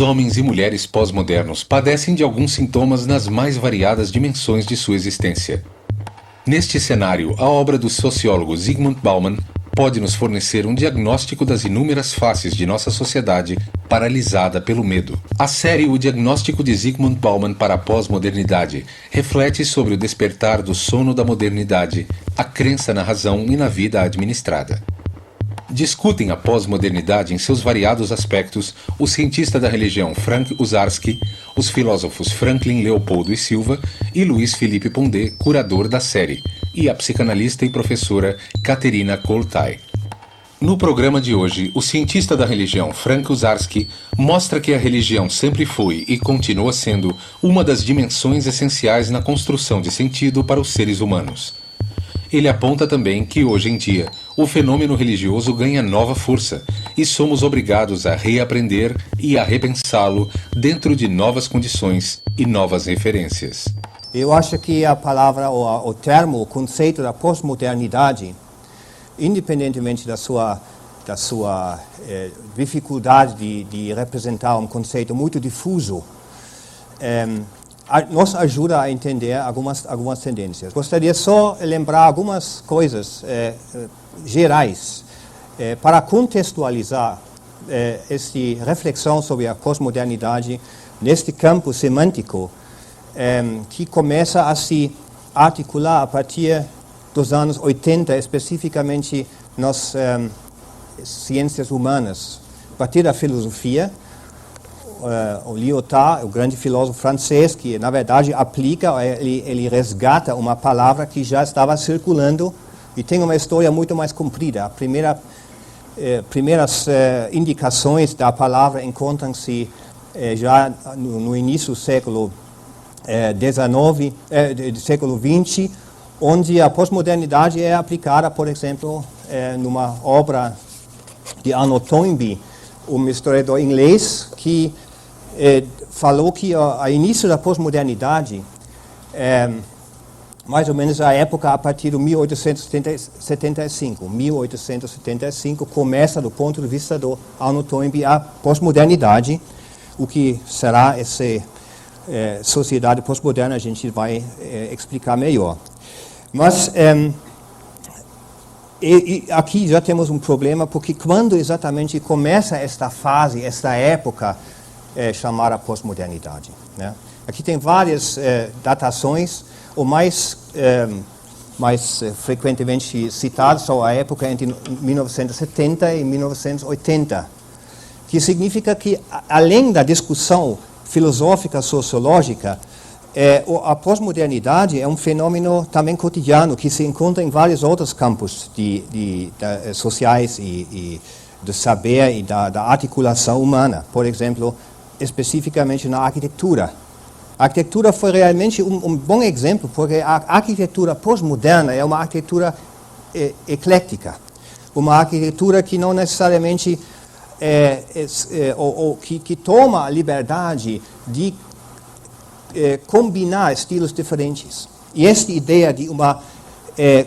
homens e mulheres pós-modernos padecem de alguns sintomas nas mais variadas dimensões de sua existência. Neste cenário, a obra do sociólogo Zygmunt Bauman pode nos fornecer um diagnóstico das inúmeras faces de nossa sociedade paralisada pelo medo. A série O Diagnóstico de Zygmunt Bauman para a Pós-Modernidade reflete sobre o despertar do sono da modernidade, a crença na razão e na vida administrada. Discutem a pós-modernidade em seus variados aspectos o cientista da religião Frank Uzarsky, os filósofos Franklin Leopoldo e Silva e Luiz Felipe Pondé, curador da série, e a psicanalista e professora Caterina Koltai. No programa de hoje, o cientista da religião Frank Uzarsky mostra que a religião sempre foi e continua sendo uma das dimensões essenciais na construção de sentido para os seres humanos. Ele aponta também que, hoje em dia, o fenômeno religioso ganha nova força e somos obrigados a reaprender e a repensá-lo dentro de novas condições e novas referências. Eu acho que a palavra, o termo, o conceito da pós-modernidade, independentemente da sua dificuldade de representar um conceito muito difuso, nos ajuda a entender algumas tendências. Gostaria só de lembrar algumas coisas gerais para contextualizar esta reflexão sobre a pós-modernidade neste campo semântico que começa a se articular a partir dos anos 80, especificamente nas ciências humanas, a partir da filosofia. O Lyotard, o grande filósofo francês, que na verdade aplica, ele resgata uma palavra que já estava circulando e tem uma história muito mais comprida. As primeiras indicações da palavra encontram-se já no início do século século XX, onde a pós-modernidade é aplicada, por exemplo, numa obra de Arnold Toynbee, um historiador inglês que falou que a início da pós-modernidade, mais ou menos a época a partir de 1875. 1875 começa, do ponto de vista do Arnold Toynbee, a pós-modernidade. O que será essa sociedade pós-moderna a gente vai explicar melhor. Mas aqui já temos um problema, porque quando exatamente começa esta fase, esta época chamada pós-modernidade, né? Aqui tem várias datações, o mais frequentemente citado são a época entre 1970 e 1980, que significa que, além da discussão filosófica, sociológica, a pós-modernidade é um fenômeno também cotidiano que se encontra em vários outros campos sociais e do saber e da articulação humana. Por exemplo, especificamente na arquitetura. A arquitetura foi realmente um bom exemplo, porque a arquitetura pós-moderna é uma arquitetura eclética, uma arquitetura que não necessariamente que toma a liberdade de combinar estilos diferentes. E esta ideia de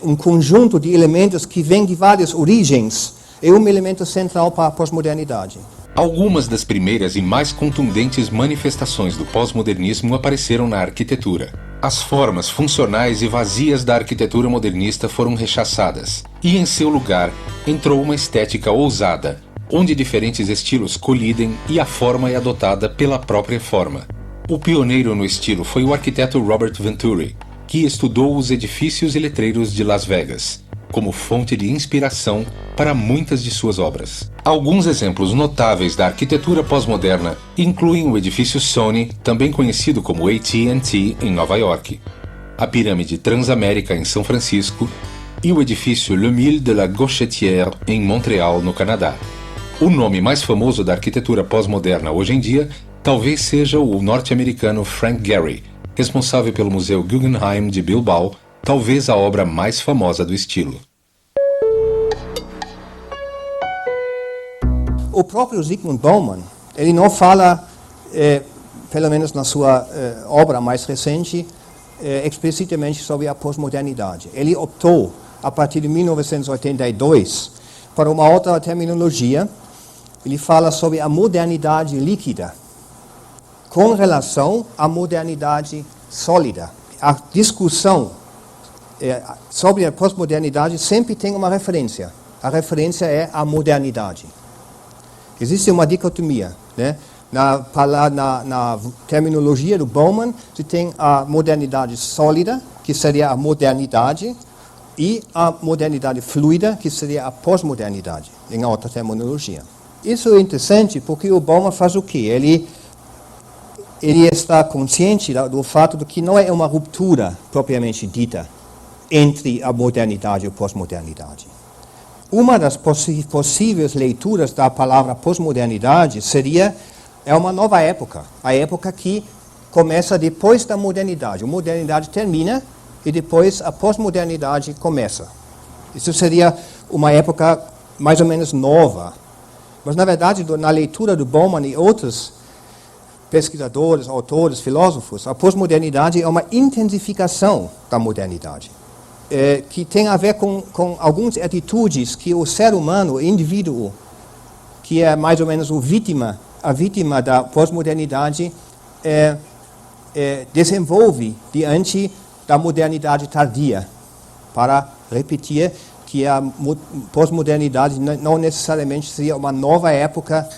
um conjunto de elementos que vem de várias origens é um elemento central para a pós-modernidade. Algumas das primeiras e mais contundentes manifestações do pós-modernismo apareceram na arquitetura. As formas funcionais e vazias da arquitetura modernista foram rechaçadas, e em seu lugar entrou uma estética ousada, onde diferentes estilos colidem e a forma é adotada pela própria forma. O pioneiro no estilo foi o arquiteto Robert Venturi, que estudou os edifícios e letreiros de Las Vegas, como fonte de inspiração para muitas de suas obras. Alguns exemplos notáveis da arquitetura pós-moderna incluem o edifício Sony, também conhecido como AT&T, em Nova York, a pirâmide Transamérica, em São Francisco, e o edifício Le Mille de la Gauchetière, em Montreal, no Canadá. O nome mais famoso da arquitetura pós-moderna hoje em dia talvez seja o norte-americano Frank Gehry, responsável pelo Museu Guggenheim de Bilbao, talvez a obra mais famosa do estilo. O próprio Zygmunt Bauman, ele não fala, pelo menos na sua obra mais recente, explicitamente sobre a pós-modernidade. Ele optou, a partir de 1982, para uma outra terminologia. Ele fala sobre a modernidade líquida. com relação à modernidade sólida. A discussão sobre a pós-modernidade sempre tem uma referência. A referência é a modernidade. Existe uma dicotomia, né? Na terminologia do Bauman, você tem a modernidade sólida, que seria a modernidade, e a modernidade fluida, que seria a pós-modernidade, em outra terminologia. Isso é interessante porque o Bauman faz o quê? Ele está consciente do fato de que não é uma ruptura propriamente dita entre a modernidade e a pós-modernidade. Uma das possíveis leituras da palavra pós-modernidade seria uma nova época, a época que começa depois da modernidade. A modernidade termina e depois a pós-modernidade começa. Isso seria uma época mais ou menos nova. Mas, na verdade, na leitura do Bauman e outros pesquisadores, autores, filósofos, a pós-modernidade é uma intensificação da modernidade, que tem a ver com algumas atitudes que o ser humano, o indivíduo, que é mais ou menos a vítima da pós-modernidade, desenvolve diante da modernidade tardia, para repetir que a pós-modernidade não necessariamente seria uma nova época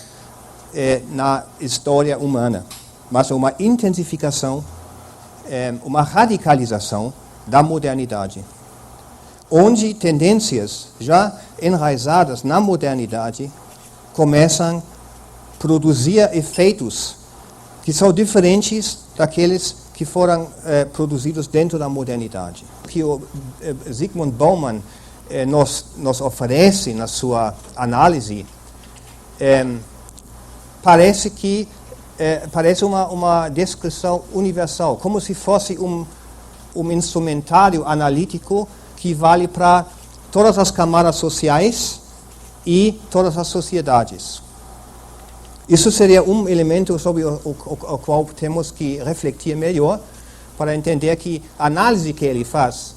na história humana, mas uma intensificação, uma radicalização da modernidade, onde tendências já enraizadas na modernidade começam a produzir efeitos que são diferentes daqueles que foram produzidos dentro da modernidade. O que o Zygmunt Bauman nos oferece na sua análise parece uma descrição universal, como se fosse um instrumentário analítico que vale para todas as camadas sociais e todas as sociedades. Isso seria um elemento sobre o qual temos que refletir melhor para entender que a análise que ele faz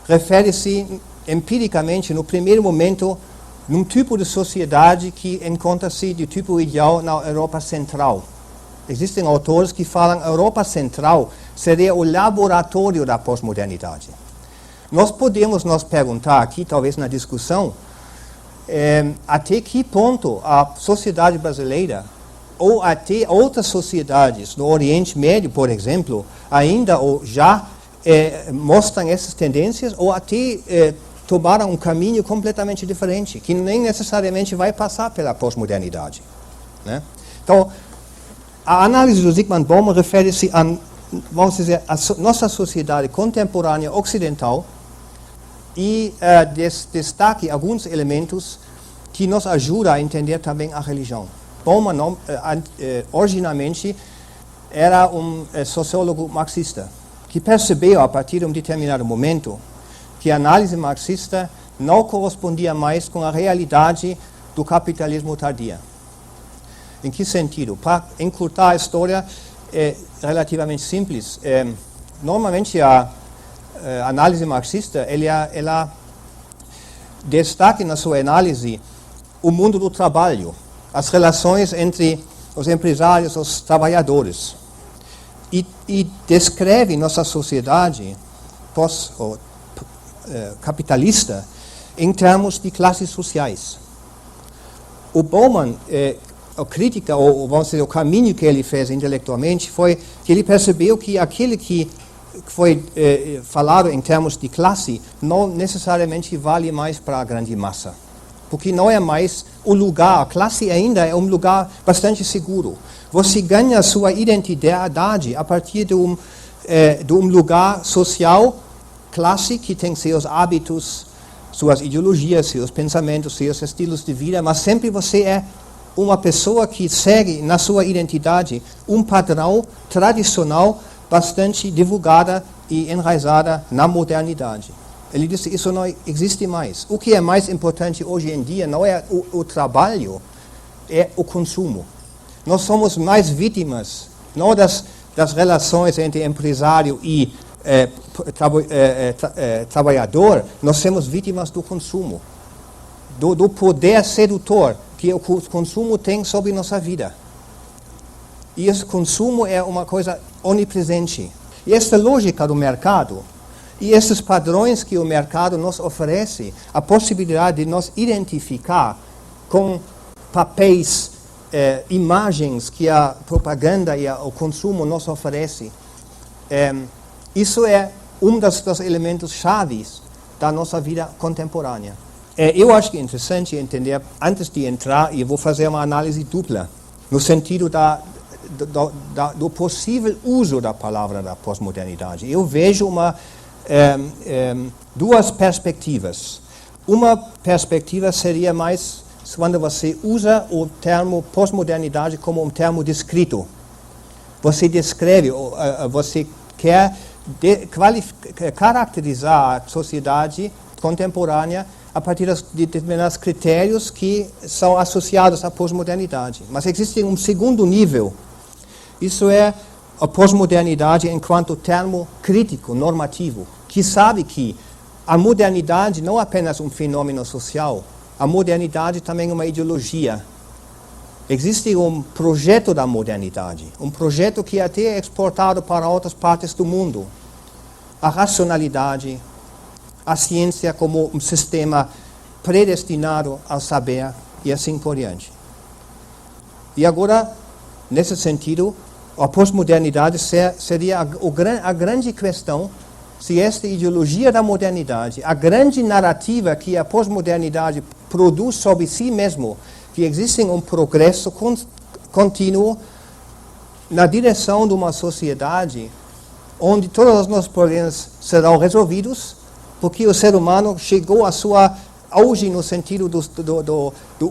refere-se empiricamente, no primeiro momento, num tipo de sociedade que encontra-se de tipo ideal na Europa Central. Existem autores que falam que a Europa Central seria o laboratório da pós-modernidade. Nós podemos nos perguntar aqui, talvez na discussão, até que ponto a sociedade brasileira ou até outras sociedades no Oriente Médio, por exemplo, ainda ou já mostram essas tendências ou até tomaram um caminho completamente diferente, que nem necessariamente vai passar pela pós-modernidade, né? Então, a análise do Zygmunt Bauman refere-se a, vamos dizer, a nossa sociedade contemporânea ocidental e destaque alguns elementos que nos ajudam a entender também a religião. Bauman, originalmente, era um sociólogo marxista, que percebeu, a partir de um determinado momento, que a análise marxista não correspondia mais com a realidade do capitalismo tardio. Em que sentido? Para encurtar a história, é relativamente simples. Normalmente, a análise marxista, ela destaca na sua análise o mundo do trabalho, as relações entre os empresários e os trabalhadores. E descreve nossa sociedade capitalista em termos de classes sociais. O Bauman, a crítica, ou vamos dizer, o caminho que ele fez intelectualmente foi que ele percebeu que aquele que foi falado em termos de classe não necessariamente vale mais para a grande massa, porque não é mais o lugar, a classe ainda é um lugar bastante seguro. Você ganha sua identidade a partir de um lugar social, classe que tem seus hábitos, suas ideologias, seus pensamentos, seus estilos de vida, mas sempre você é uma pessoa que segue na sua identidade um padrão tradicional bastante divulgada e enraizada na modernidade. Ele disse isso não existe mais. O que é mais importante hoje em dia não é o trabalho, é o consumo. Nós somos mais vítimas, não das relações entre empresário e trabalhador, nós somos vítimas do consumo, do poder sedutor que o consumo tem sobre nossa vida. E esse consumo é uma coisa onipresente. E essa lógica do mercado, e esses padrões que o mercado nos oferece, a possibilidade de nos identificar com papéis, imagens que a propaganda e o consumo nos oferece, isso é um dos elementos chaves da nossa vida contemporânea. Eu acho que é interessante entender, antes de entrar, e eu vou fazer uma análise dupla, no sentido do possível uso da palavra da pós-modernidade. Eu vejo duas perspectivas. Uma perspectiva seria mais quando você usa o termo pós-modernidade como um termo descrito. Você descreve, você quer caracterizar a sociedade contemporânea a partir de determinados critérios que são associados à pós-modernidade. Mas existe um segundo nível. Isso é a pós-modernidade enquanto termo crítico, normativo, que sabe que a modernidade não é apenas um fenômeno social, a modernidade também é uma ideologia. Existe um projeto da modernidade, um projeto que até é exportado para outras partes do mundo. A racionalidade, a ciência como um sistema predestinado ao saber e assim por diante. E agora, nesse sentido, a pós-modernidade seria a grande questão se esta ideologia da modernidade, a grande narrativa que a pós-modernidade produz sobre si mesmo, que existe um progresso contínuo na direção de uma sociedade onde todos os nossos problemas serão resolvidos, porque o ser humano chegou à sua auge no sentido do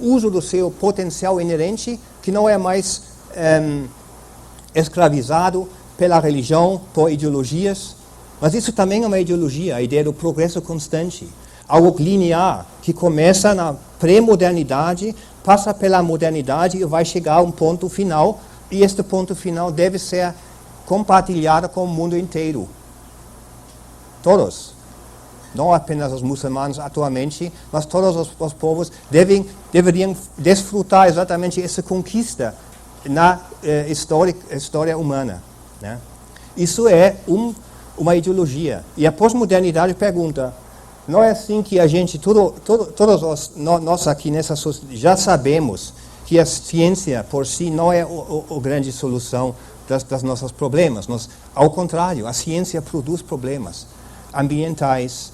uso do seu potencial inerente, que não é mais escravizado pela religião, por ideologias. Mas isso também é uma ideologia, a ideia do progresso constante. Algo linear, que começa na pré-modernidade, passa pela modernidade e vai chegar a um ponto final, e este ponto final deve ser compartilhado com o mundo inteiro. Todos. Não apenas os muçulmanos atualmente, mas todos os povos deveriam desfrutar exatamente essa conquista na história humana. Né? Isso é uma ideologia. E a pós-modernidade pergunta, não é assim que a gente, todos nós aqui nessa sociedade, já sabemos que a ciência por si não é a grande solução dos nossos problemas. Ao contrário, a ciência produz problemas ambientais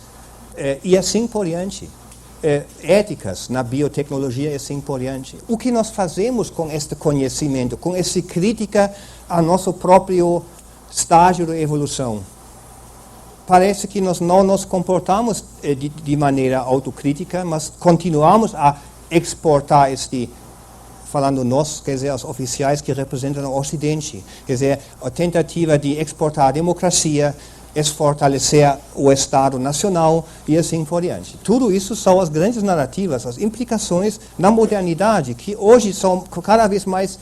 e assim por diante. Éticas na biotecnologia e assim por diante. O que nós fazemos com este conhecimento, com essa crítica ao nosso próprio estágio de evolução? Parece que nós não nos comportamos de maneira autocrítica, mas continuamos a exportar falando nós, quer dizer, os oficiais que representam o Ocidente, quer dizer, a tentativa de exportar a democracia, fortalecer o Estado Nacional e assim por diante. Tudo isso são as grandes narrativas, as implicações na modernidade, que hoje são cada vez mais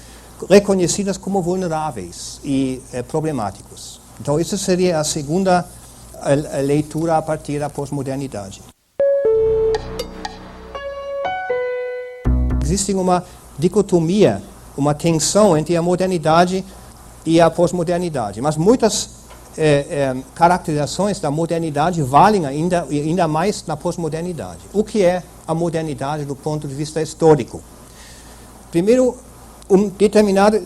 reconhecidas como vulneráveis e problemáticos. Então, isso seria a segunda leitura a partir da pós-modernidade. Existe uma dicotomia, uma tensão entre a modernidade e a pós-modernidade, mas muitas caracterizações da modernidade valem ainda mais na pós-modernidade. O que é a modernidade do ponto de vista histórico? Primeiro, uma determinada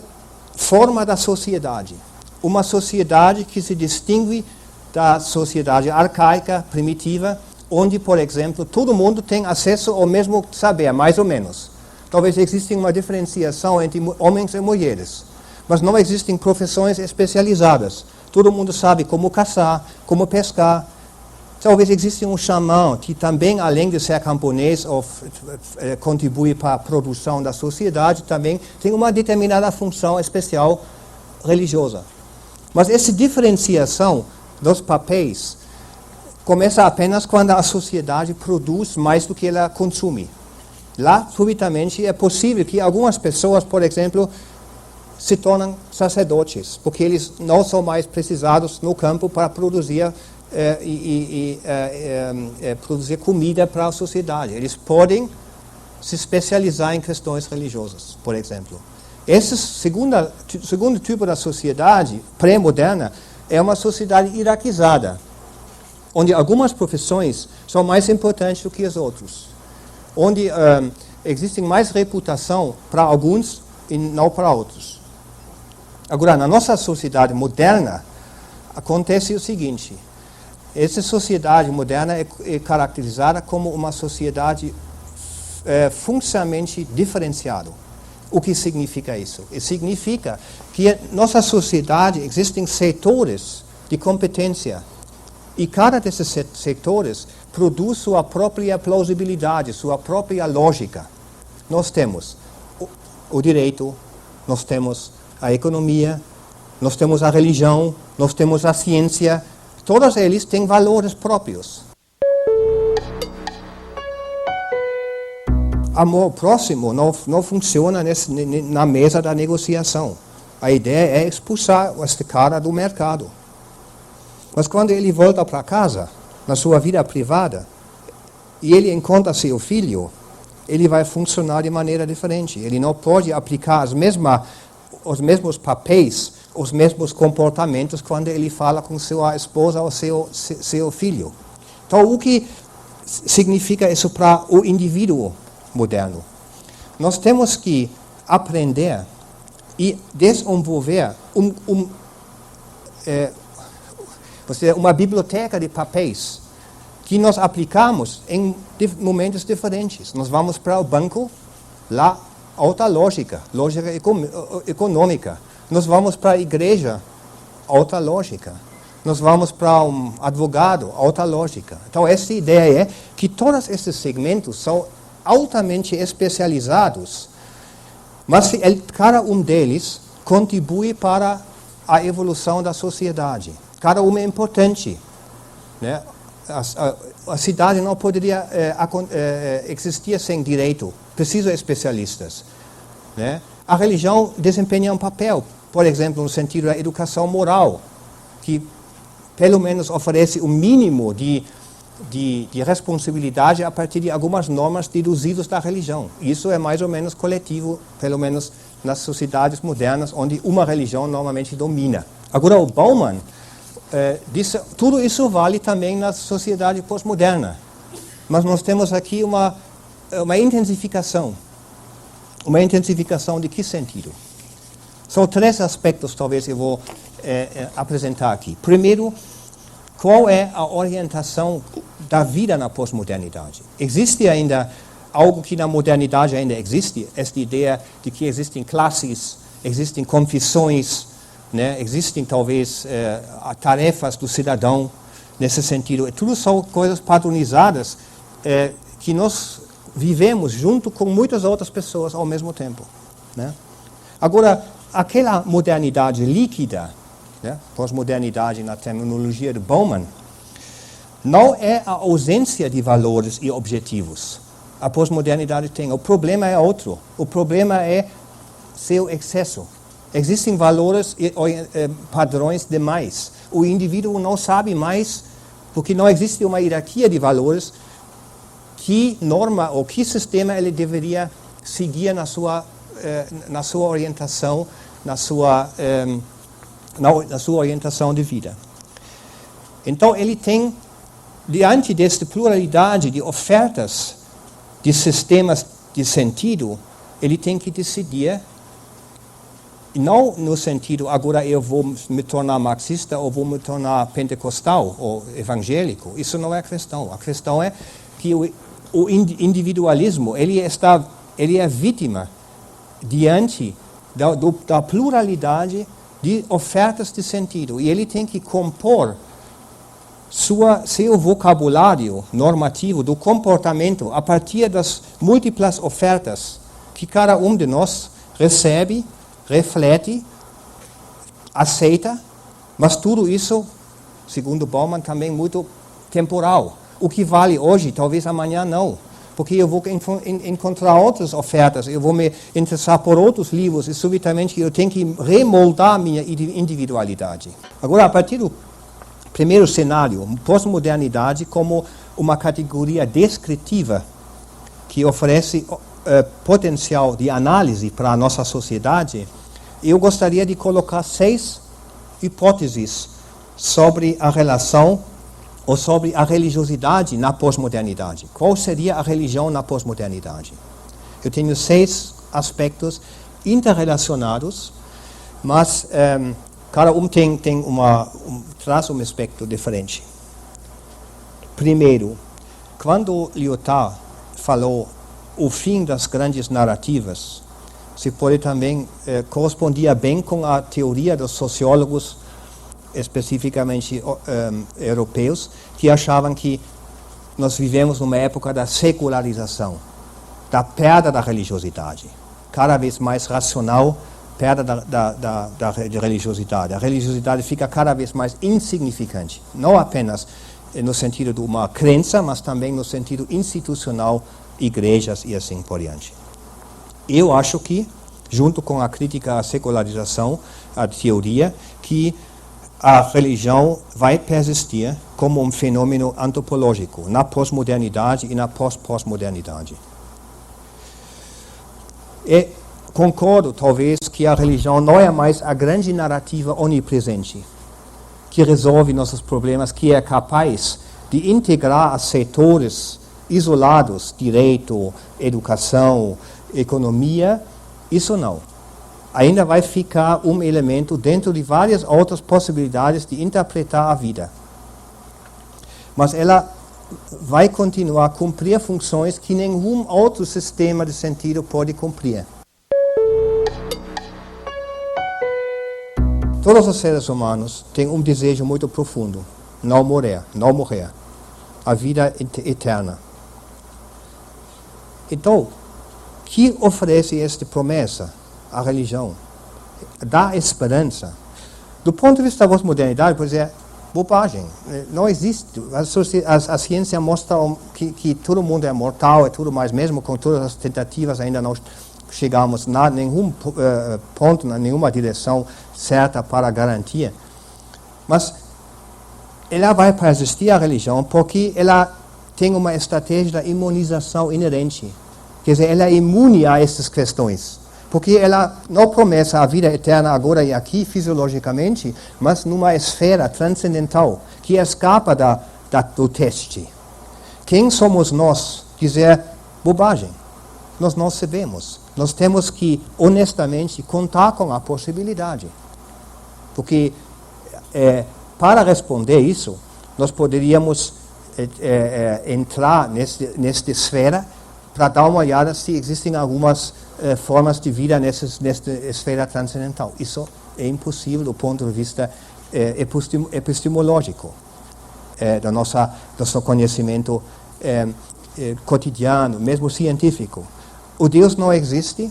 forma da sociedade. Uma sociedade que se distingue da sociedade arcaica, primitiva, onde, por exemplo, todo mundo tem acesso ao mesmo saber, mais ou menos. Talvez exista uma diferenciação entre homens e mulheres, mas não existem profissões especializadas. Todo mundo sabe como caçar, como pescar. Talvez exista um xamã que também, além de ser camponês ou contribui para a produção da sociedade, também tem uma determinada função especial religiosa. Mas essa diferenciação dos papéis começa apenas quando a sociedade produz mais do que ela consome. Lá, subitamente, é possível que algumas pessoas, por exemplo, se tornam sacerdotes, porque eles não são mais precisados no campo para produzir produzir comida para a sociedade. Eles podem se especializar em questões religiosas, por exemplo. Esse segundo tipo da sociedade pré-moderna é uma sociedade hierarquizada, onde algumas profissões são mais importantes do que as outras, onde existe mais reputação para alguns e não para outros. Agora, na nossa sociedade moderna, acontece o seguinte: essa sociedade moderna é caracterizada como uma sociedade funcionalmente diferenciada. O que significa isso? Significa que em nossa sociedade existem setores de competência e cada desses setores produz sua própria plausibilidade, sua própria lógica. Nós temos o direito, nós temos a economia, nós temos a religião, nós temos a ciência. Todos eles têm valores próprios. Amor próximo não funciona na mesa da negociação. A ideia é expulsar este cara do mercado. Mas quando ele volta para casa, na sua vida privada, e ele encontra seu filho, ele vai funcionar de maneira diferente. Ele não pode aplicar os mesmos papéis, os mesmos comportamentos quando ele fala com sua esposa ou seu filho. Então, o que significa isso para o indivíduo moderno? Nós temos que aprender e desenvolver uma biblioteca de papéis que nós aplicamos em momentos diferentes. Nós vamos para o banco, lá, alta lógica econômica. Nós vamos para a igreja, alta lógica. Nós vamos para um advogado, alta lógica. Então, essa ideia é que todos esses segmentos são altamente especializados, mas cada um deles contribui para a evolução da sociedade. Cada um é importante, né? A cidade não poderia existir sem direito, precisa de especialistas, né? A religião desempenha um papel, por exemplo, no sentido da educação moral, que pelo menos oferece o mínimo de responsabilidade a partir de algumas normas deduzidas da religião. Isso é mais ou menos coletivo, pelo menos nas sociedades modernas, onde uma religião normalmente domina. Agora, o Bauman diz, tudo isso vale também na sociedade pós-moderna. Mas nós temos aqui uma intensificação. Uma intensificação de que sentido? São três aspectos, talvez, eu vou apresentar aqui. Primeiro, qual é a orientação da vida na pós-modernidade? Existe ainda algo que na modernidade ainda existe? Esta ideia de que existem classes, existem confissões, né? Existem talvez tarefas do cidadão nesse sentido. Tudo são coisas padronizadas que nós vivemos junto com muitas outras pessoas ao mesmo tempo, né? Agora, aquela modernidade líquida, né, pós-modernidade na terminologia de Bauman, não é a ausência de valores e objetivos. A pós-modernidade tem. O problema é outro. O problema é seu excesso. Existem valores e padrões demais. O indivíduo não sabe mais, porque não existe uma hierarquia de valores, que norma ou que sistema ele deveria seguir na sua orientação, na sua orientação de vida. Então, ele tem, diante desta pluralidade de ofertas, de sistemas de sentido, ele tem que decidir, não no sentido, agora eu vou me tornar marxista ou vou me tornar pentecostal ou evangélico. Isso não é a questão. A questão é que o individualismo, ele é vítima diante da pluralidade de ofertas de sentido. E ele tem que compor seu vocabulário normativo do comportamento a partir das múltiplas ofertas que cada um de nós recebe, reflete, aceita, mas tudo isso, segundo Bauman, também muito temporal. O que vale hoje, talvez amanhã não. Porque eu vou encontrar outras ofertas, eu vou me interessar por outros livros e subitamente eu tenho que remoldar minha individualidade. Agora, a partir do primeiro cenário, pós-modernidade como uma categoria descritiva que oferece potencial de análise para a nossa sociedade, eu gostaria de colocar 6 hipóteses sobre a relação ou sobre a religiosidade na pós-modernidade. Qual seria a religião na pós-modernidade? Eu tenho 6 aspectos interrelacionados, mas cada um traz um aspecto diferente. Primeiro, quando Lyotard falou o fim das grandes narrativas, se pode também correspondia bem com a teoria dos sociólogos, especificamente europeus, que achavam que nós vivemos numa época da secularização, da perda da religiosidade, cada vez mais racional, perda da religiosidade. A religiosidade fica cada vez mais insignificante, não apenas no sentido de uma crença, mas também no sentido institucional, igrejas e assim por diante. Eu acho que, junto com a crítica à secularização, a teoria, que a religião vai persistir como um fenômeno antropológico na pós-modernidade e na pós-pós-modernidade. E concordo, talvez, que a religião não é mais a grande narrativa onipresente, que resolve nossos problemas, que é capaz de integrar os setores isolados, direito, educação, economia, isso não. Ainda vai ficar um elemento dentro de várias outras possibilidades de interpretar a vida. Mas ela vai continuar a cumprir funções que nenhum outro sistema de sentido pode cumprir. Todos os seres humanos têm um desejo muito profundo, não morrer, a vida eterna. Então, que oferece esta promessa? A religião dá esperança. Do ponto de vista da pós-modernidade, pois é bobagem. Não existe. A ciência mostra que todo mundo é mortal, é tudo mais, mesmo com todas as tentativas, ainda não chegamos a nenhum ponto, em nenhuma direção certa para garantir. Mas ela vai persistir, a religião, porque ela tem uma estratégia da imunização inerente. Quer dizer, ela é imune a essas questões. Porque ela não promete a vida eterna agora e aqui, fisiologicamente, mas numa esfera transcendental, que escapa do teste. Quem somos nós dizer bobagem? Nós não sabemos. Nós temos que, honestamente, contar com a possibilidade. Porque, para responder isso, nós poderíamos entrar nesta esfera para dar uma olhada se existem algumas formas de vida nesta esfera transcendental. Isso é impossível do ponto de vista epistemológico, do nosso conhecimento cotidiano, mesmo científico. O Deus não existe,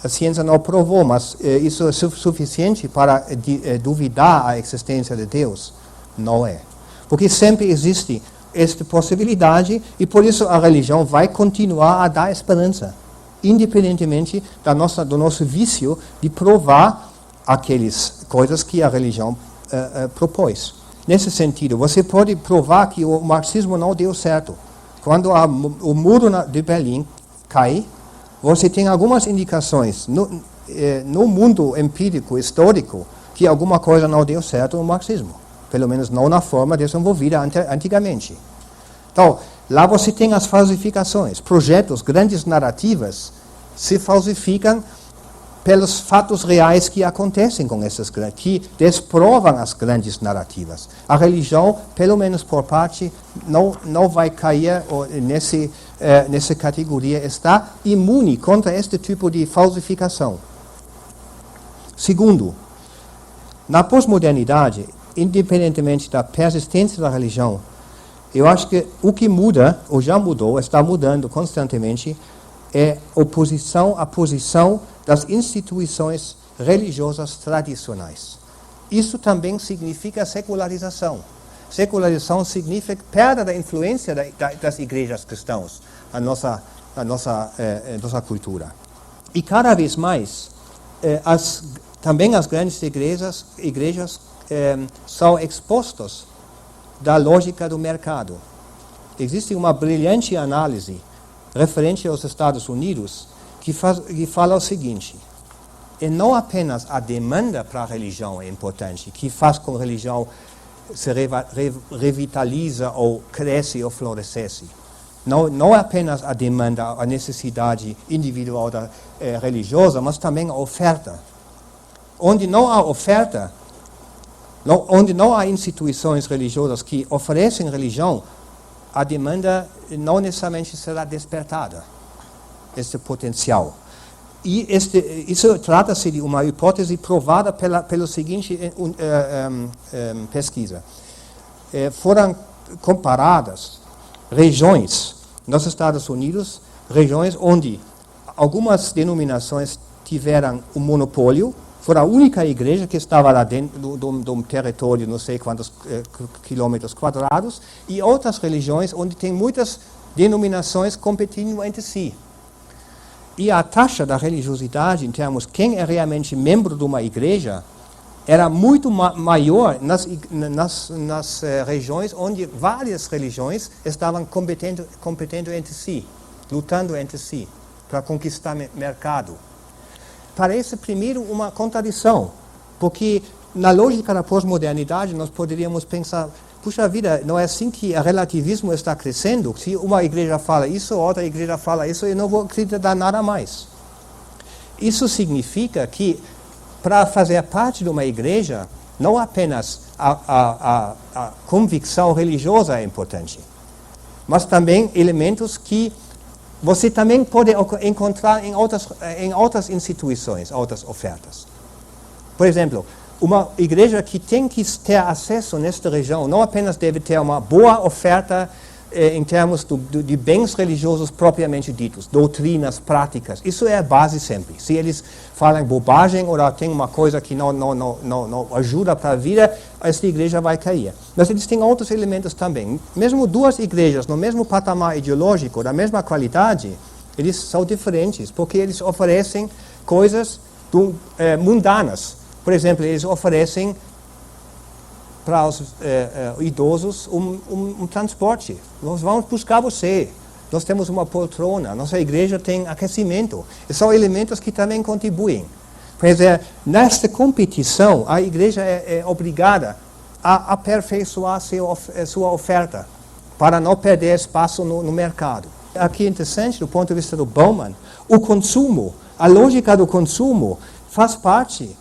a ciência não provou, mas isso é suficiente para duvidar a existência de Deus? Não é. Porque sempre existe esta possibilidade e por isso a religião vai continuar a dar esperança, independentemente do nosso vício de provar aquelas coisas que a religião propôs. Nesse sentido, você pode provar que o marxismo não deu certo. Quando o muro de Berlim cai, você tem algumas indicações no mundo empírico, histórico, que alguma coisa não deu certo no marxismo. Pelo menos não na forma desenvolvida antigamente. Então, lá você tem as falsificações. Projetos, grandes narrativas, se falsificam pelos fatos reais que acontecem com essas grandes, que desprovam as grandes narrativas. A religião, pelo menos por parte, não vai cair nessa categoria, está imune contra este tipo de falsificação. Segundo, na pós-modernidade, independentemente da persistência da religião, eu acho que o que muda, ou já mudou, está mudando constantemente, é a posição das instituições religiosas tradicionais. Isso também significa secularização. Secularização significa perda da influência das igrejas cristãs na nossa cultura. E cada vez mais, também as grandes igrejas são expostos da lógica do mercado. Existe uma brilhante análise referente aos Estados Unidos, que fala o seguinte: e não apenas a demanda para a religião é importante, que faz com que a religião se revitaliza ou cresce ou floresce. Não apenas a demanda, a necessidade individual religiosa, mas também a oferta. Onde não há oferta, onde não há instituições religiosas que oferecem religião, a demanda não necessariamente será despertada, esse potencial. E isso trata-se de uma hipótese provada pela seguinte pesquisa. Foram comparadas regiões nos Estados Unidos, regiões onde algumas denominações tiveram um monopólio, foi a única igreja que estava lá dentro de um território, não sei quantos quilômetros quadrados, e outras religiões onde tem muitas denominações competindo entre si. E a taxa da religiosidade, em termos de quem é realmente membro de uma igreja, era muito maior nas regiões onde várias religiões estavam competindo entre si, lutando entre si, para conquistar mercado. Parece, primeiro, uma contradição, porque na lógica da pós-modernidade nós poderíamos pensar, puxa vida, não é assim que o relativismo está crescendo? Se uma igreja fala isso, outra igreja fala isso, eu não vou acreditar nada mais. Isso significa que, para fazer parte de uma igreja, não apenas a convicção religiosa é importante, mas também elementos que você também pode encontrar em outras instituições, outras ofertas. Por exemplo, uma igreja que tem que ter acesso nesta região não apenas deve ter uma boa oferta em termos de bens religiosos propriamente ditos, doutrinas, práticas. Isso é a base sempre. Se eles falam bobagem ou tem uma coisa que não ajuda para a vida, essa igreja vai cair. Mas eles têm outros elementos também. Mesmo duas igrejas no mesmo patamar ideológico, da mesma qualidade, eles são diferentes, porque eles oferecem coisas mundanas. Por exemplo, eles oferecem para os idosos um transporte. Nós vamos buscar você. Nós temos uma poltrona. Nossa igreja tem aquecimento. São elementos que também contribuem. Quer dizer, nesta competição, a igreja é obrigada a aperfeiçoar sua oferta para não perder espaço no mercado. Aqui é interessante, do ponto de vista do Bauman, o consumo, a lógica do consumo faz parte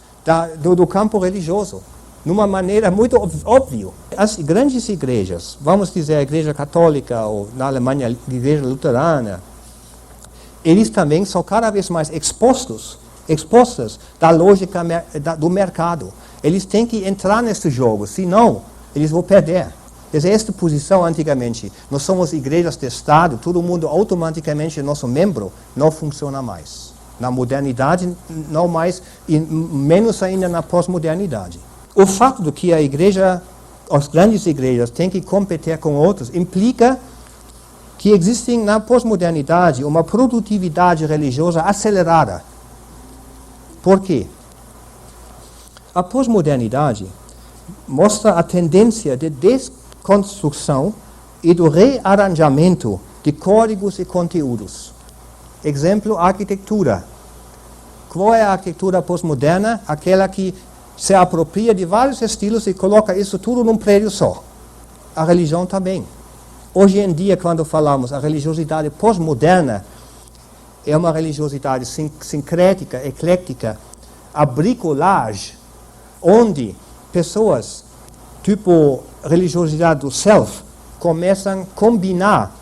do campo religioso, numa maneira muito óbvia. As grandes igrejas, vamos dizer a igreja católica ou na Alemanha a igreja luterana, eles também são cada vez mais expostas da lógica do mercado. Eles têm que entrar nesse jogo, senão eles vão perder. Desde esta posição, antigamente, nós somos igrejas de Estado, todo mundo automaticamente é nosso membro, não funciona mais. Na modernidade, não mais, e menos ainda na pós-modernidade. O fato de que as grandes igrejas têm que competir com outras, implica que existe na pós-modernidade uma produtividade religiosa acelerada. Por quê? A pós-modernidade mostra a tendência de desconstrução e do rearranjamento de códigos e conteúdos. Exemplo, arquitetura. Qual é a arquitetura pós-moderna? Aquela que se apropria de vários estilos e coloca isso tudo num prédio só. A religião também. Hoje em dia, quando falamos a religiosidade pós-moderna, é uma religiosidade sincrética, eclética, a bricolage, onde pessoas, tipo religiosidade do self, começam a combinar,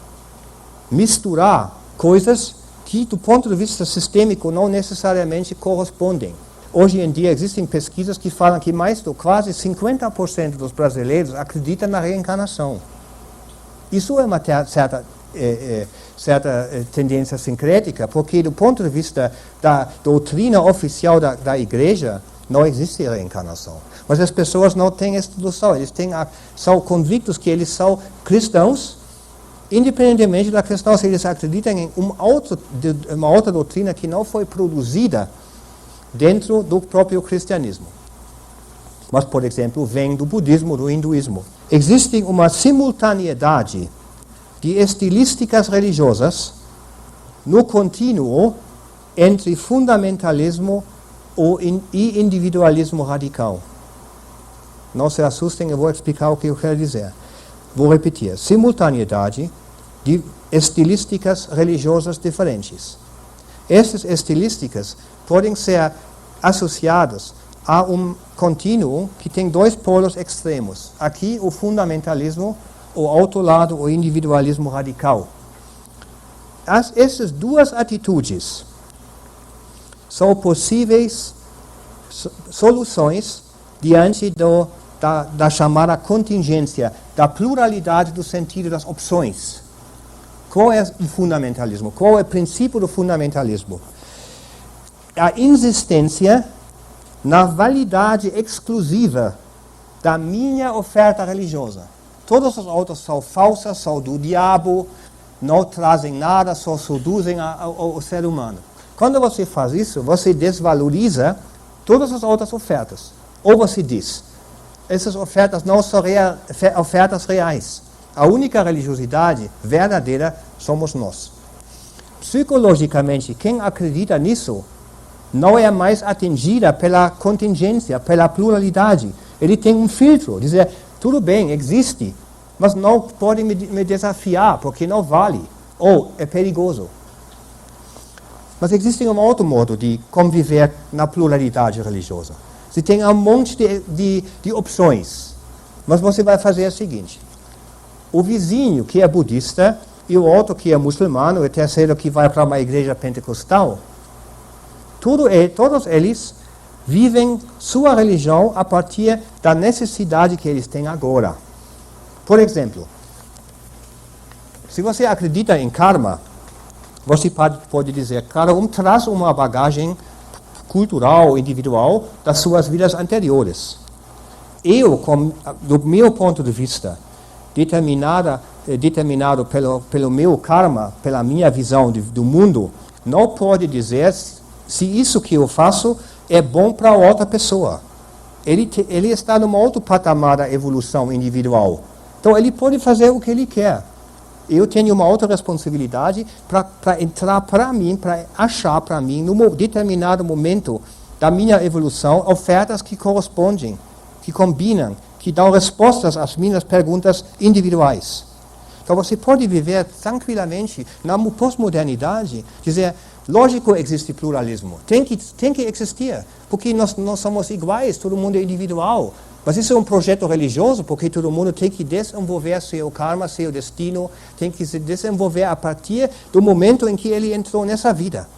misturar coisas que, do ponto de vista sistêmico, não necessariamente correspondem. Hoje em dia existem pesquisas que falam que quase 50% dos brasileiros acreditam na reencarnação. Isso é uma certa tendência sincrética, porque do ponto de vista da doutrina oficial da igreja, não existe reencarnação. Mas as pessoas não têm essa noção, são convictos que eles são cristãos, independentemente da questão se eles acreditam em uma outra doutrina que não foi produzida dentro do próprio cristianismo. Mas, por exemplo, vem do budismo, do hinduísmo. Existe uma simultaneidade de estilísticas religiosas no contínuo entre fundamentalismo e individualismo radical. Não se assustem, eu vou explicar o que eu quero dizer. Vou repetir. Simultaneidade de estilísticas religiosas diferentes. Essas estilísticas podem ser associadas a um contínuo que tem dois polos extremos. Aqui o fundamentalismo, o outro lado o individualismo radical. Essas duas atitudes são possíveis soluções diante da chamada contingência, da pluralidade do sentido das opções. Qual é o fundamentalismo? Qual é o princípio do fundamentalismo? A insistência na validade exclusiva da minha oferta religiosa. Todas as outras são falsas, são do diabo, não trazem nada, só seduzem o ser humano. Quando você faz isso, você desvaloriza todas as outras ofertas. Ou você diz, essas ofertas não são ofertas reais. A única religiosidade verdadeira somos nós. Psicologicamente, quem acredita nisso não é mais atingida pela contingência, pela pluralidade. Ele tem um filtro, dizer, tudo bem, existe, mas não pode me desafiar, porque não vale, ou é perigoso. Mas existe um outro modo de conviver na pluralidade religiosa. Você tem um monte de opções, mas você vai fazer o seguinte. O vizinho que é budista, e o outro que é muçulmano, e o terceiro que vai para uma igreja pentecostal, todos eles vivem sua religião a partir da necessidade que eles têm agora. Por exemplo, se você acredita em karma, você pode dizer, cada um traz uma bagagem cultural, individual, das suas vidas anteriores. Eu, do meu ponto de vista, determinado pelo meu karma, pela minha visão do mundo, não pode dizer se isso que eu faço é bom para outra pessoa. Ele está num outro patamar da evolução individual. Então ele pode fazer o que ele quer. Eu tenho uma outra responsabilidade para entrar para mim, para achar para mim, num determinado momento da minha evolução, ofertas que correspondem, que combinam, que dão respostas às minhas perguntas individuais. Então você pode viver tranquilamente na pós-modernidade, dizer, lógico existe pluralismo, tem que existir, porque nós não somos iguais, todo mundo é individual. Mas isso é um projeto religioso, porque todo mundo tem que desenvolver seu karma, seu destino, tem que se desenvolver a partir do momento em que ele entrou nessa vida.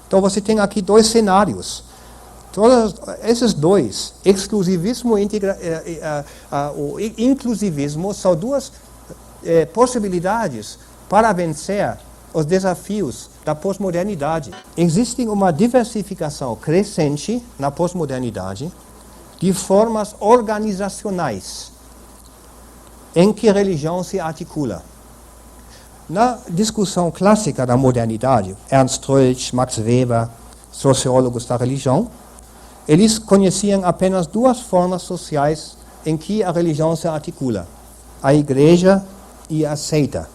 Então você tem aqui dois cenários. Todos esses dois, exclusivismo e o inclusivismo, são duas possibilidades para vencer os desafios da pós-modernidade. Existe uma diversificação crescente na pós-modernidade de formas organizacionais em que a religião se articula. Na discussão clássica da modernidade, Ernst Troeltsch, Max Weber, sociólogos da religião, eles conheciam apenas duas formas sociais em que a religião se articula: a igreja e a seita.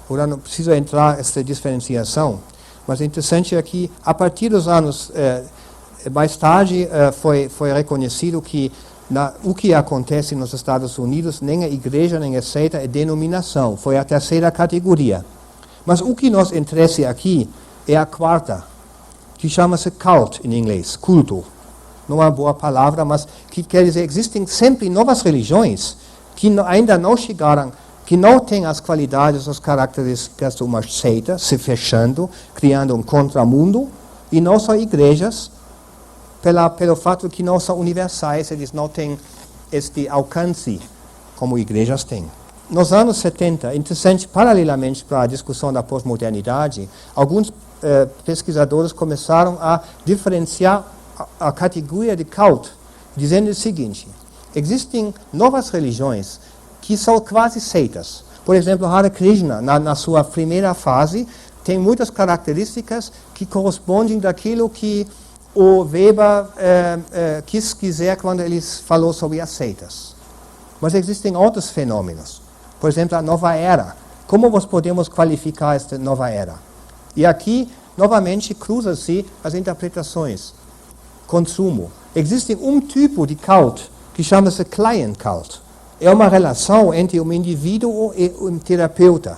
Agora não preciso entrar nessa diferenciação, mas é interessante aqui, a partir dos anos mais tarde foi reconhecido que o que acontece nos Estados Unidos, nem a igreja nem a seita é denominação, foi a terceira categoria. Mas o que nos interessa aqui é a quarta, que chama-se cult em inglês, culto. Não é uma boa palavra, mas que quer dizer, existem sempre novas religiões que ainda não chegaram, que não têm as qualidades, as características de uma seita, se fechando, criando um contramundo, e não são igrejas, pelo fato que não são universais, eles não têm este alcance como igrejas têm. Nos anos 70, interessante, paralelamente para a discussão da pós-modernidade, alguns pesquisadores começaram a diferenciar a categoria de cult, dizendo o seguinte: existem novas religiões que são quase seitas. Por exemplo, Hare Krishna, na sua primeira fase, tem muitas características que correspondem daquilo que o Weber quis dizer quando ele falou sobre as seitas. Mas existem outros fenômenos. Por exemplo, a nova era como nós podemos qualificar esta nova era? E aqui, novamente, cruzam-se as interpretações. Consumo. Existe um tipo de cult que chama-se client cult. É uma relação entre um indivíduo e um terapeuta.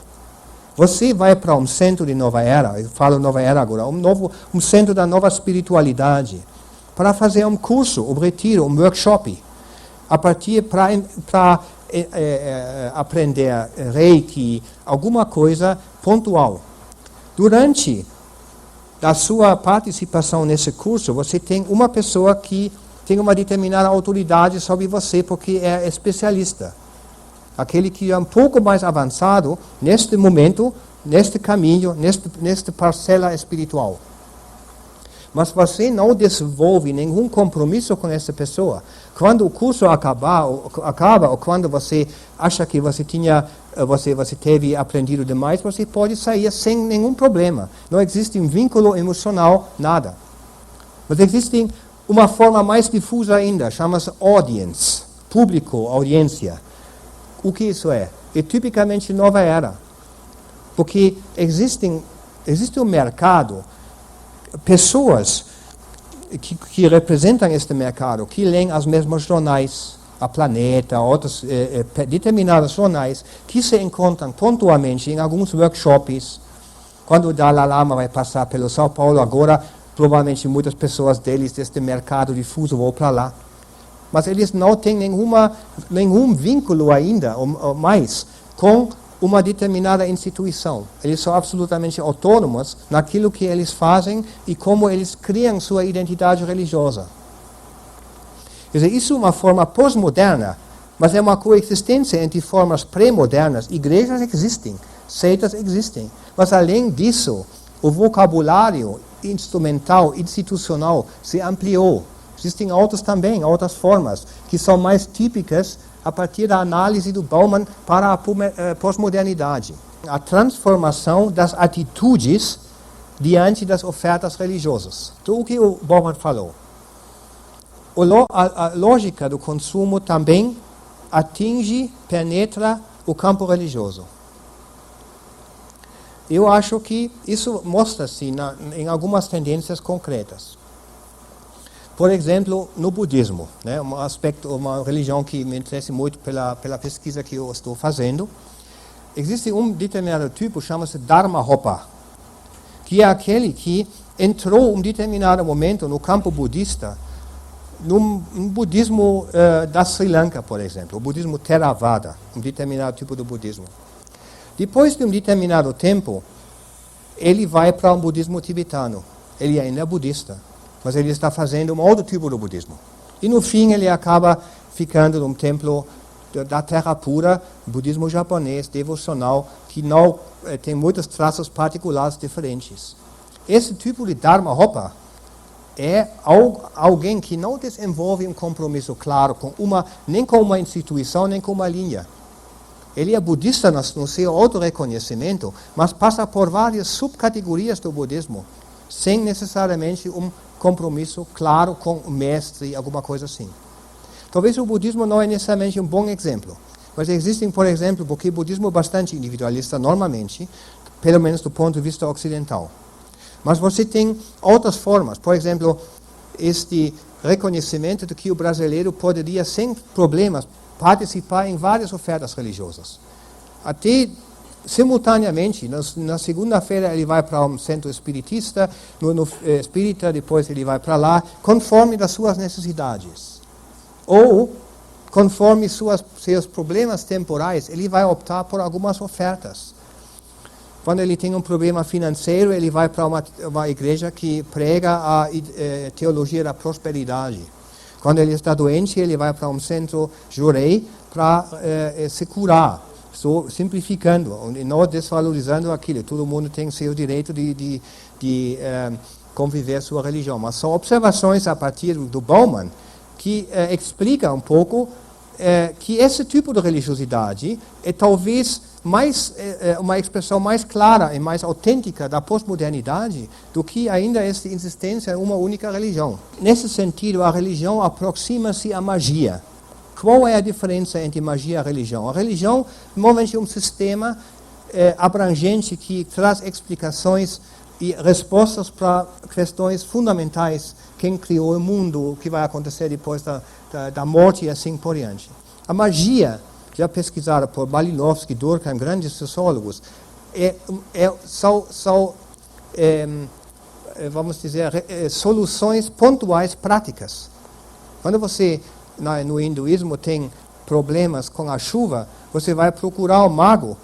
Você vai para um centro de nova era, eu falo nova era agora, um centro da nova espiritualidade, para fazer um curso, um retiro, um workshop, a partir para aprender Reiki, alguma coisa pontual. Durante a sua participação nesse curso, você tem uma pessoa que tem uma determinada autoridade sobre você, porque é especialista. Aquele que é um pouco mais avançado neste momento, neste caminho, nesta parcela espiritual. Mas você não desenvolve nenhum compromisso com essa pessoa. Quando o curso acaba, ou quando você acha que você teve aprendido demais, você pode sair sem nenhum problema. Não existe um vínculo emocional, nada. Mas existe uma forma mais difusa ainda, chama-se audience, público, audiência. O que isso é? É tipicamente nova era. Porque existe um mercado, pessoas que representam este mercado, que leem os mesmos jornais, a Planeta, outros determinados jornais, que se encontram pontualmente em alguns workshops. Quando o Dalai Lama vai passar pelo São Paulo agora, provavelmente muitas pessoas deles deste mercado difuso vão para lá. Mas eles não têm nenhum vínculo ainda, ou mais, com uma determinada instituição. Eles são absolutamente autônomos naquilo que eles fazem e como eles criam sua identidade religiosa. Quer dizer, isso é uma forma pós-moderna, mas é uma coexistência entre formas pré-modernas. Igrejas existem, seitas existem, mas além disso, o vocabulário instrumental, institucional, se ampliou. Existem outras formas, que são mais típicas a partir da análise do Bauman para a pós-modernidade. A transformação das atitudes diante das ofertas religiosas. Então, o que o Bauman falou? A lógica do consumo também penetra o campo religioso. Eu acho que isso mostra-se em algumas tendências concretas. Por exemplo, no budismo, né, uma religião que me interessa muito pela pesquisa que eu estou fazendo, existe um determinado tipo, chama-se Dharma-hopa, que é aquele que entrou em um determinado momento no campo budista, no budismo da Sri Lanka, por exemplo, o budismo Theravada, um determinado tipo de budismo. Depois de um determinado tempo, ele vai para um budismo tibetano. Ele ainda é budista, mas ele está fazendo um outro tipo de budismo. E no fim ele acaba ficando num templo da terra pura, budismo japonês, devocional, que não tem muitos traços particulares diferentes. Esse tipo de Dharma-hopa é alguém que não desenvolve um compromisso claro nem com uma instituição, nem com uma linha. Ele é budista no seu auto-reconhecimento, mas passa por várias subcategorias do budismo, sem necessariamente um compromisso claro com o mestre, alguma coisa assim. Talvez o budismo não é necessariamente um bom exemplo, mas existem, por exemplo, porque o budismo é bastante individualista normalmente, pelo menos do ponto de vista ocidental. Mas você tem outras formas, por exemplo, este reconhecimento de que o brasileiro poderia, sem problemas, participar em várias ofertas religiosas. Até simultaneamente, na segunda-feira ele vai para um centro espiritista, no espírita, depois ele vai para lá, conforme das suas necessidades. Ou, conforme seus problemas temporais, ele vai optar por algumas ofertas. Quando ele tem um problema financeiro, ele vai para uma igreja que prega a teologia da prosperidade. Quando ele está doente, ele vai para um centro jurei para se curar, simplificando, e não desvalorizando aquilo. Todo mundo tem seu direito de conviver sua religião. Mas são observações a partir do Bauman que explica um pouco que esse tipo de religiosidade é talvez uma expressão mais clara e mais autêntica da pós-modernidade do que ainda essa existência em uma única religião. Nesse sentido, a religião aproxima-se à magia. Qual é a diferença entre magia e religião? A religião, normalmente, é um sistema abrangente que traz explicações e respostas para questões fundamentais. Quem criou o mundo, o que vai acontecer depois da morte e assim por diante. A magia, já pesquisada por Balilovsky, Durkheim, grandes sociólogos, são vamos dizer, soluções pontuais práticas. Quando você, no hinduísmo, tem problemas com a chuva, você vai procurar o mago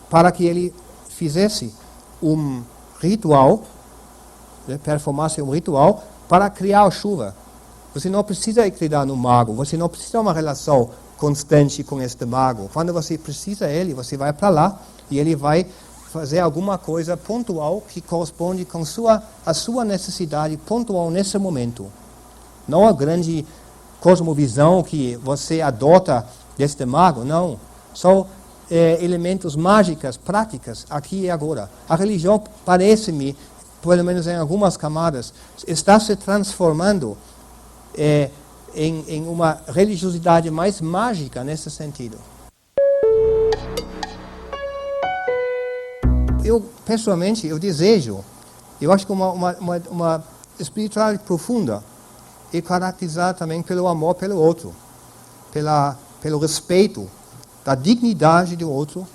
para que ele fizesse um ritual, performasse um ritual para criar a chuva. Você não precisa acreditar no mago, você não precisa de uma relação constante com este mago. Quando você precisa dele, você vai para lá e ele vai fazer alguma coisa pontual que corresponde com a sua necessidade pontual nesse momento. Não a grande cosmovisão que você adota deste mago, não. São elementos mágicos, práticas, aqui e agora. A religião, parece-me, pelo menos em algumas camadas, está se transformando em uma religiosidade mais mágica nesse sentido. Eu, pessoalmente, eu acho que uma espiritualidade profunda é caracterizada também pelo amor pelo outro, pelo respeito da dignidade do outro,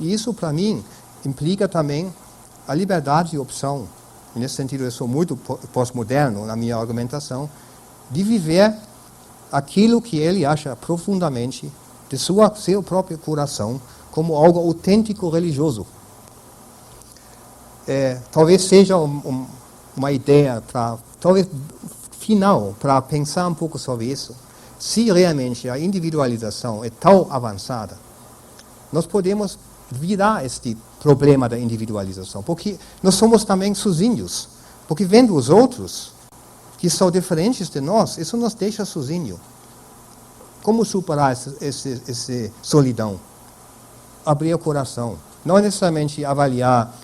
e isso, para mim, implica também a liberdade de opção. Nesse sentido, eu sou muito pós-moderno na minha argumentação, de viver aquilo que ele acha profundamente de seu próprio coração como algo autêntico religioso. Talvez seja uma ideia talvez final para pensar um pouco sobre isso. Se realmente a individualização é tão avançada, nós podemos virar este problema da individualização, porque nós somos também sozinhos, porque vendo os outros que são diferentes de nós, isso nos deixa sozinhos. Como superar essa solidão? Abrir o coração. Não necessariamente avaliar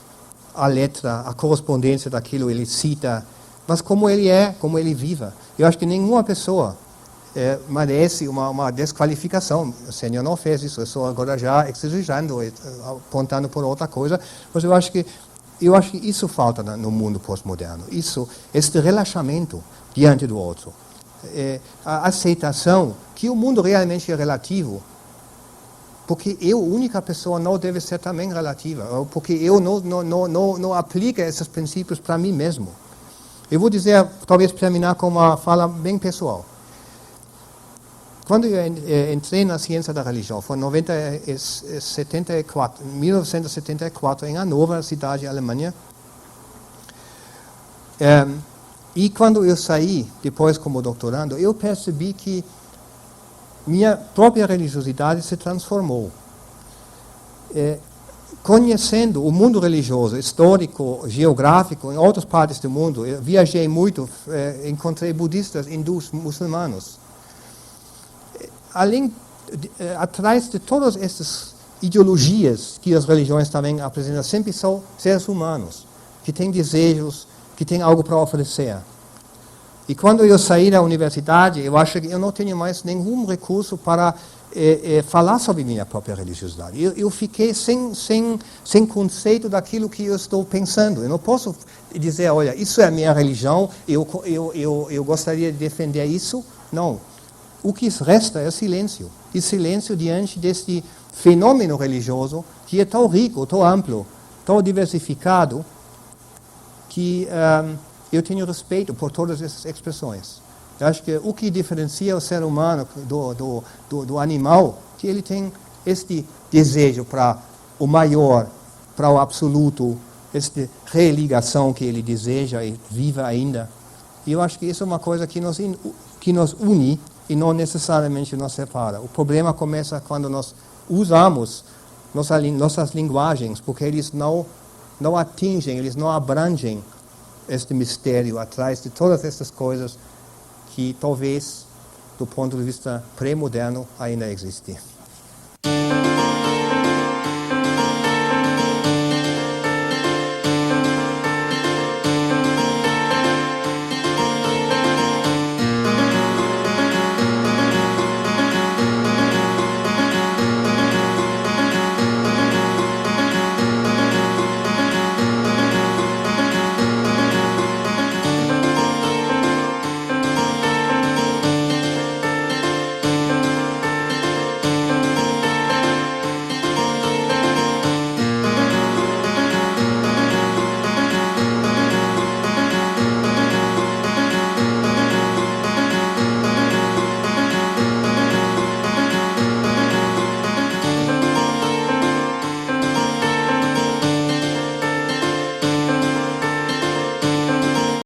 a letra, a correspondência daquilo que ele cita, mas como ele é, como ele vive. Eu acho que nenhuma pessoa merece uma desqualificação. O Senhor não fez isso, eu estou agora já exagerando, apontando por outra coisa, mas eu acho que isso falta no mundo pós-moderno. Este relaxamento diante do outro. A aceitação que o mundo realmente é relativo, porque eu, única pessoa, não deve ser também relativa, porque eu não aplico esses princípios para mim mesmo. Eu vou dizer, talvez terminar com uma fala bem pessoal. Quando eu entrei na ciência da religião, foi em 1974, em Hannover, cidade alemã. E quando eu saí, depois como doutorando, eu percebi que minha própria religiosidade se transformou. Conhecendo o mundo religioso, histórico, geográfico, em outras partes do mundo, eu viajei muito, encontrei budistas, hindus, muçulmanos. Atrás de todas essas ideologias que as religiões também apresentam, sempre são seres humanos, que têm desejos, que têm algo para oferecer. E quando eu saí da universidade, eu acho que eu não tenho mais nenhum recurso para falar sobre minha própria religiosidade. Eu fiquei sem conceito daquilo que eu estou pensando. Eu não posso dizer, olha, isso é a minha religião, eu gostaria de defender isso. Não. O que resta é silêncio. E silêncio diante desse fenômeno religioso que é tão rico, tão amplo, tão diversificado, que eu tenho respeito por todas essas expressões. Eu acho que o que diferencia o ser humano do animal, que ele tem este desejo para o maior, para o absoluto, esta religação que ele deseja e vive ainda. E eu acho que isso é uma coisa que nos une e não necessariamente nos separa. O problema começa quando nós usamos nossas linguagens, porque eles não atingem, eles não abrangem este mistério atrás de todas essas coisas que talvez, do ponto de vista pré-moderno, ainda existem.